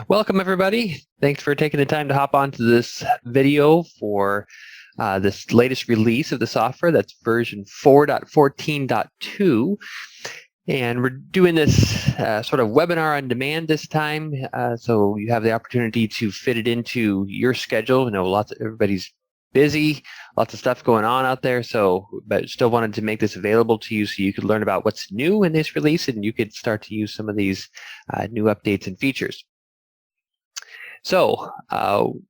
Welcome, everybody. Thanks for taking the time to hop onto this video for this latest release of the software. That's version 4.14.2. And we're doing this sort of webinar on demand this time, so you have the opportunity to fit it into your schedule. You know, everybody's busy, lots of stuff going on out there, but still wanted to make this available to you so you could learn about what's new in this release and you could start to use some of these new updates and features. So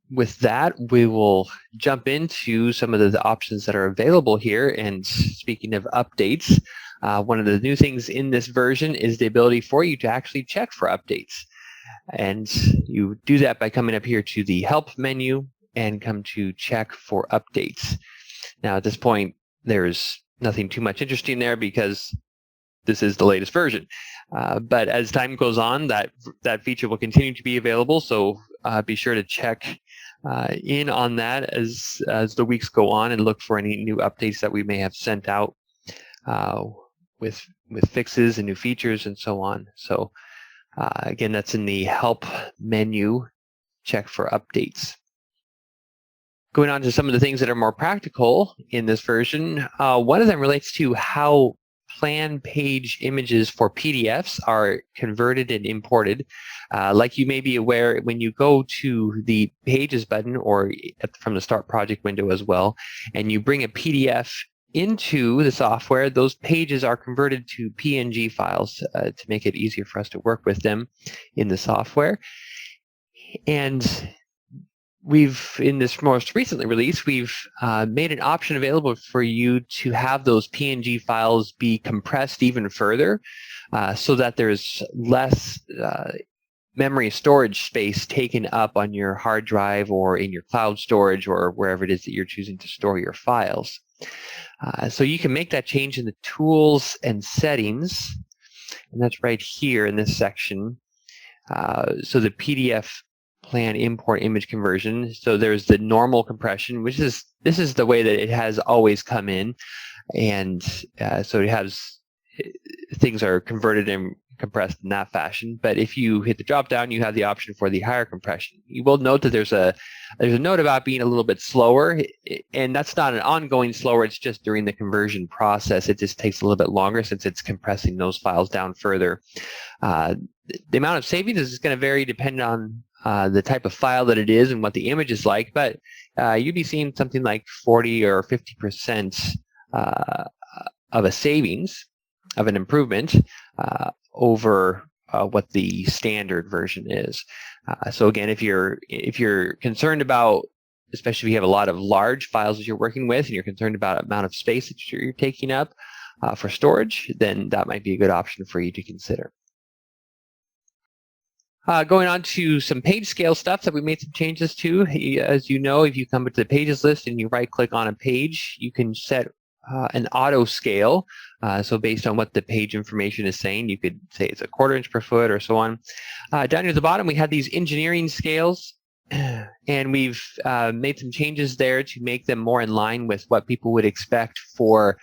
with that, we will jump into some of the options that are available here. And speaking of updates, one of the new things in this version is the ability for you to actually check for updates. And you do that by coming up here to the Help menu and come to Check for Updates. Now at this point, there's nothing too much interesting there because this is the latest version. But as time goes on, that feature will continue to be available. So be sure to check in on that as the weeks go on and look for any new updates that we may have sent out with fixes and new features and so on. So again, that's in the Help menu, check for updates. Going on to some of the things that are more practical in this version, one of them relates to how plan page images for PDFs are converted and imported. Like you may be aware, when you go to the Pages button or from the Start Project window as well, and you bring a PDF into the software, those pages are converted to PNG files to make it easier for us to work with them in the software. And in this most recently release, we've made an option available for you to have those PNG files be compressed even further so that there's less memory storage space taken up on your hard drive or in your cloud storage or wherever it is that you're choosing to store your files. So you can make that change in the Tools and Settings, and that's right here in this section. So the PDF plan import image conversion. So there's the normal compression, which is this is the way that it has always come in, and so it has things are converted and compressed in that fashion. But if you hit the drop down, you have the option for the higher compression. You will note that there's a note about being a little bit slower, and that's not an ongoing slower. It's just during the conversion process. It just takes a little bit longer since it's compressing those files down further. The amount of savings is going to vary depending on the type of file that it is and what the image is like, but you'd be seeing something like 40 or 50% of a savings, of an improvement over what the standard version is. So again, if you're concerned about, especially if you have a lot of large files that you're working with and you're concerned about the amount of space that you're taking up for storage, then that might be a good option for you to consider. Going on to some page scale stuff that we made some changes to. As you know, if you come to the pages list and you right-click on a page, you can set an auto scale. So based on what the page information is saying, you could say it's a 1/4 inch per foot or so on. Down near the bottom, we had these engineering scales, and we've made some changes there to make them more in line with what people would expect for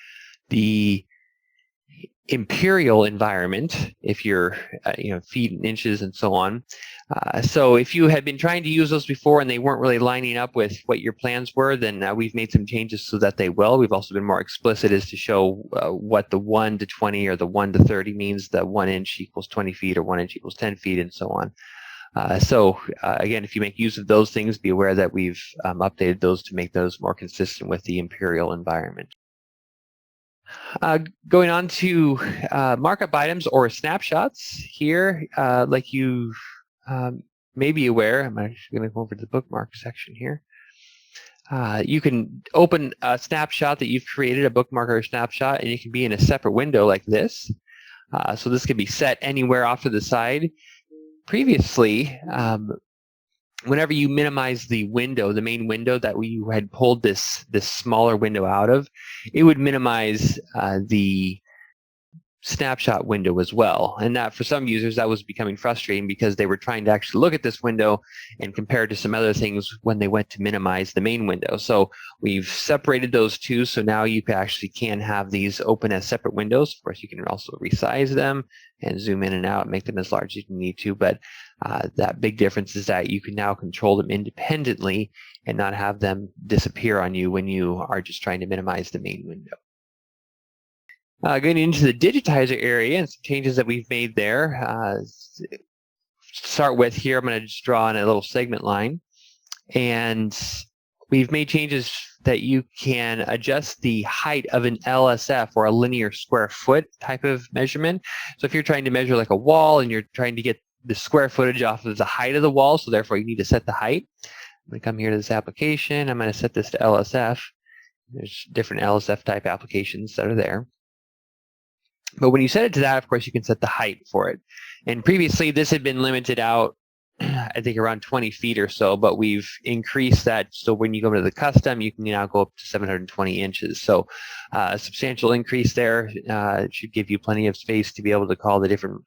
the imperial environment, if you're feet and inches and so on. So if you had been trying to use those before and they weren't really lining up with what your plans were, then we've made some changes so that they will. We've also been more explicit as to show what the 1 to 20 or the 1 to 30 means. The 1 inch equals 20 feet or 1 inch equals 10 feet and so on. So again, if you make use of those things, be aware that we've updated those to make those more consistent with the imperial environment. Going on to markup items or snapshots here, like you may be aware, I'm actually going to go over to the bookmark section here. You can open a snapshot that you've created, a bookmark or a snapshot, and it can be in a separate window like this. So this can be set anywhere off to the side. Previously, whenever you minimize the window, the main window that we had pulled this smaller window out of, it would minimize the snapshot window as well. And that for some users, that was becoming frustrating because they were trying to actually look at this window and compare it to some other things when they went to minimize the main window. So we've separated those two. So now you actually can have these open as separate windows. Of course, you can also resize them and zoom in and out, make them as large as you need to. But that big difference is that you can now control them independently and not have them disappear on you when you are just trying to minimize the main window. Going into the digitizer area and some changes that we've made there. To start with here, I'm going to just draw in a little segment line. And we've made changes that you can adjust the height of an LSF, or a linear square foot type of measurement. So if you're trying to measure like a wall and you're trying to get the square footage off of the height of the wall, so therefore you need to set the height. I'm going to come here to this application. I'm going to set this to LSF. There's different LSF type applications that are there. But when you set it to that, of course, you can set the height for it. And previously, this had been limited out, I think, around 20 feet or so, but we've increased that. So when you go to the custom, you can now go up to 720 inches. So a substantial increase there. It should give you plenty of space to be able to call the different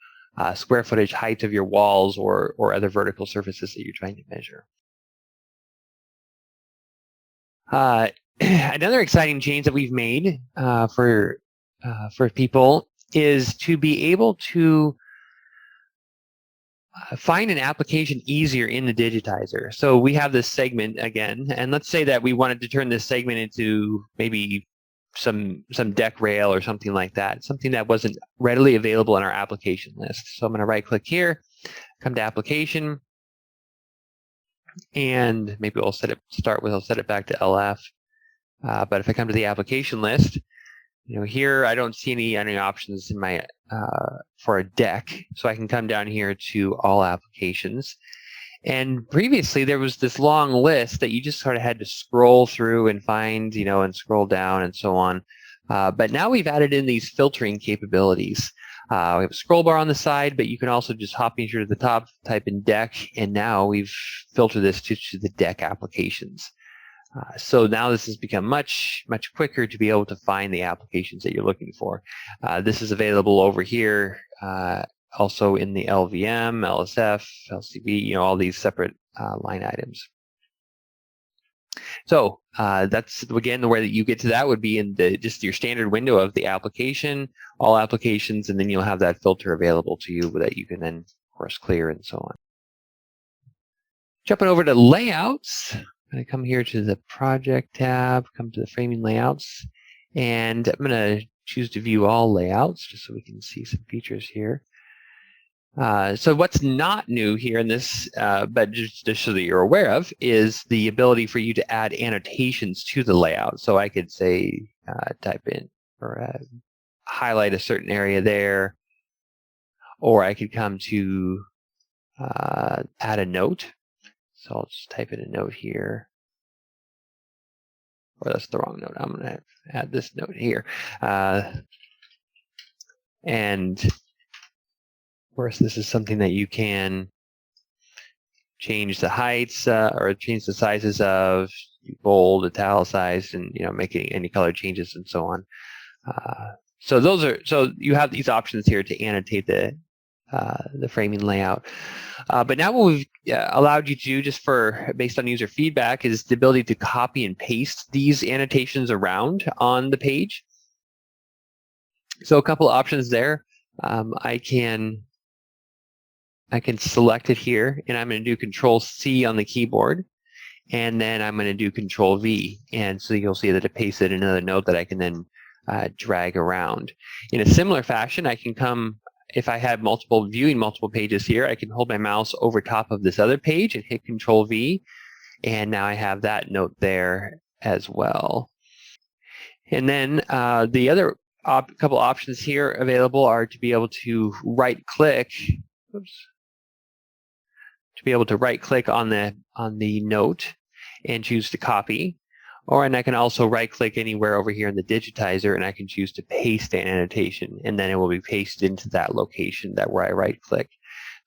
square footage height of your walls or other vertical surfaces that you're trying to measure. Another exciting change that we've made for people is to be able to find an application easier in the digitizer. So we have this segment again, and let's say that we wanted to turn this segment into maybe some deck rail or something like that, something that wasn't readily available in our application list. So I'm going to right click here, come to application, and maybe we'll set it back to LF. But if I come to the application list, here I don't see any options in my for a deck, so I can come down here to all applications. And previously there was this long list that you just sort of had to scroll through and find, and scroll down and so on. But now we've added in these filtering capabilities. We have a scroll bar on the side, but you can also just hop in here to the top, type in deck, and now we've filtered this to the deck applications. So now this has become much quicker to be able to find the applications that you're looking for. This is available over here, also in the LVM, LSF, LCB, all these separate line items. So that's, again, the way that you get to that would be in just your standard window of the application, all applications, and then you'll have that filter available to you that you can then, of course, clear and so on. Jumping over to layouts. I'm going to come here to the project tab, come to the framing layouts, and I'm going to choose to view all layouts just so we can see some features here. So what's not new here in this, but just so that you're aware of, is the ability for you to add annotations to the layout. So I could say type in or highlight a certain area there, or I could come to add a note. So I'll just type in a note here. Or that's the wrong note. I'm going to add this note here. And of course, this is something that you can change the heights or change the sizes of, bold, italicized, and making any color changes and so on. So you have these options here to annotate the framing layout. But now what we've allowed you to do, just based on user feedback, is the ability to copy and paste these annotations around on the page. So a couple of options there. I can select it here, and I'm going to do Control-C on the keyboard, and then I'm going to do Control-V, and so you'll see that it pasted another note that I can then drag around. In a similar fashion, I can come, if I have viewing multiple pages here, I can hold my mouse over top of this other page and hit Control-V, and now I have that note there as well. And then the other couple options here available are to be able to right-click, on the note and choose to copy. And I can also right-click anywhere over here in the digitizer, and I can choose to paste an annotation, and then it will be pasted into that location where I right-click.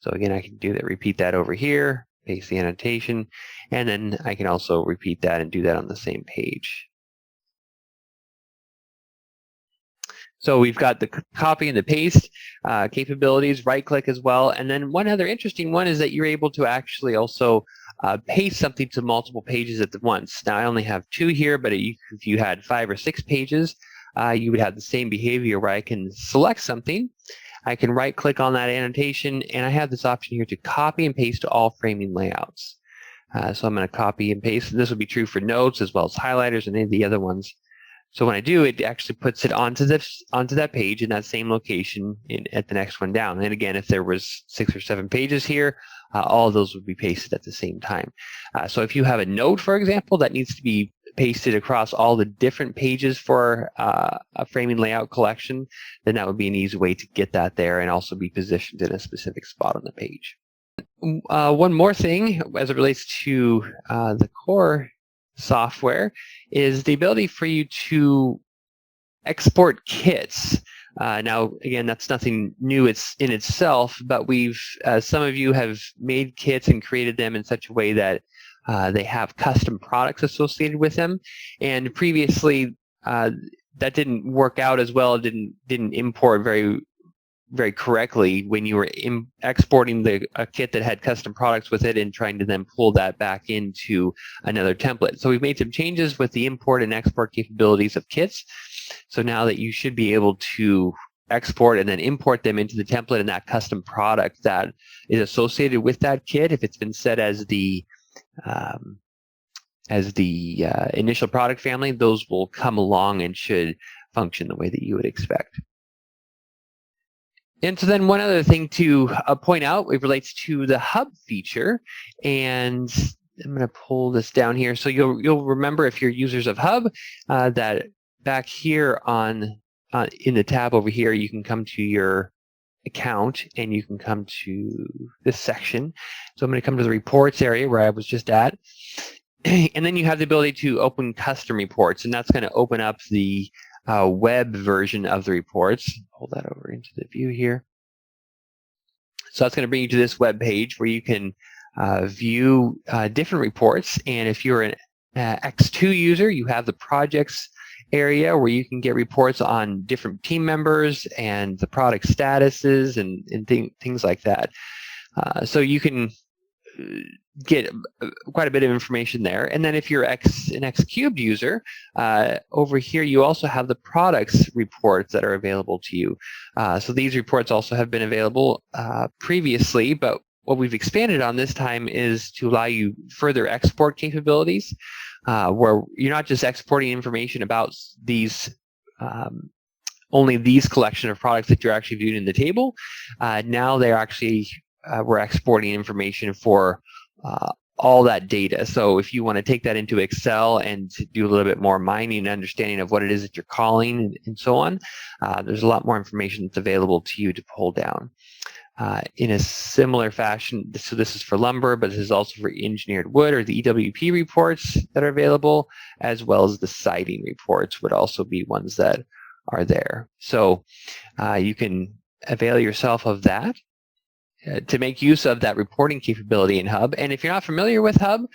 So again, I can repeat that over here, paste the annotation, and then I can also repeat that and do that on the same page. So we've got the copy and the paste capabilities, right-click as well. And then one other interesting one is that you're able to actually also paste something to multiple pages at once. Now, I only have 2 here, but if you had 5 or 6 pages, you would have the same behavior where I can select something, I can right-click on that annotation, and I have this option here to copy and paste to all framing layouts. So I'm going to copy and paste, and this will be true for notes as well as highlighters and any of the other ones. So when I do, it actually puts it onto that page in that same location at the next one down. And again, if there was 6 or 7 pages here, all of those would be pasted at the same time. So if you have a note, for example, that needs to be pasted across all the different pages for a framing layout collection, then that would be an easy way to get that there and also be positioned in a specific spot on the page. One more thing as it relates to the core software is the ability for you to export kits. Now, again, that's nothing new in itself, but some of you have made kits and created them in such a way that they have custom products associated with them. And previously, that didn't work out as well. It didn't import very correctly when you were exporting a kit that had custom products with it and trying to then pull that back into another template. So we've made some changes with the import and export capabilities of kits. So now that you should be able to export and then import them into the template and that custom product that is associated with that kit, if it's been set as the initial product family, those will come along and should function the way that you would expect. And so then one other thing to point out, it relates to the hub feature, and I'm going to pull this down here. So you'll remember, if you're users of Hub, that back here in the tab over here, you can come to your account and you can come to this section. So I'm going to come to the reports area where I was just at. And then you have the ability to open custom reports, and that's going to open up the web version of the reports. Pull that over into the view here. So that's going to bring you to this web page where you can view different reports. And if you're an X2 user, you have the projects area where you can get reports on different team members and the product statuses and things like that. So you can get quite a bit of information there. And then if you're an X-cubed user, over here you also have the products reports that are available to you. So these reports also have been available previously, but what we've expanded on this time is to allow you further export capabilities, where you're not just exporting information about these only these collection of products that you're actually viewing in the table. Now they're actually we're exporting information for all that data. So if you want to take that into Excel and do a little bit more mining and understanding of what it is that you're calling and so on, there's a lot more information that's available to you to pull down. In a similar fashion, so this is for lumber, but this is also for engineered wood, or the EWP reports that are available, as well as the siding reports would also be ones that are there. So you can avail yourself of that to make use of that reporting capability in Hub. And if you're not familiar with Hub,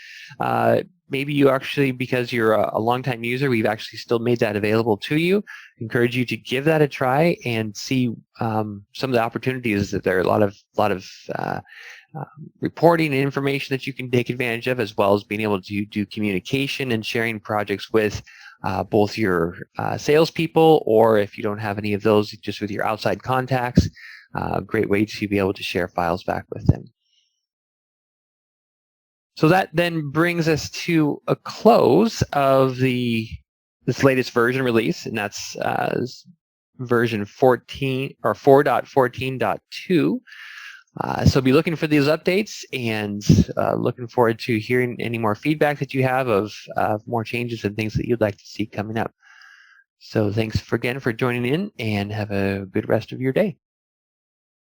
maybe you actually, because you're a longtime user, we've actually still made that available to you. Encourage you to give that a try and see some of the opportunities that there are. A lot of reporting and information that you can take advantage of, as well as being able to do communication and sharing projects with both your salespeople, or if you don't have any of those, just with your outside contacts. Great way to be able to share files back with them. So that then brings us to a close of this latest version release, and that's version 14 or 4.14.2. So be looking for these updates, and looking forward to hearing any more feedback that you have of more changes and things that you'd like to see coming up. So thanks again for joining in, and have a good rest of your day.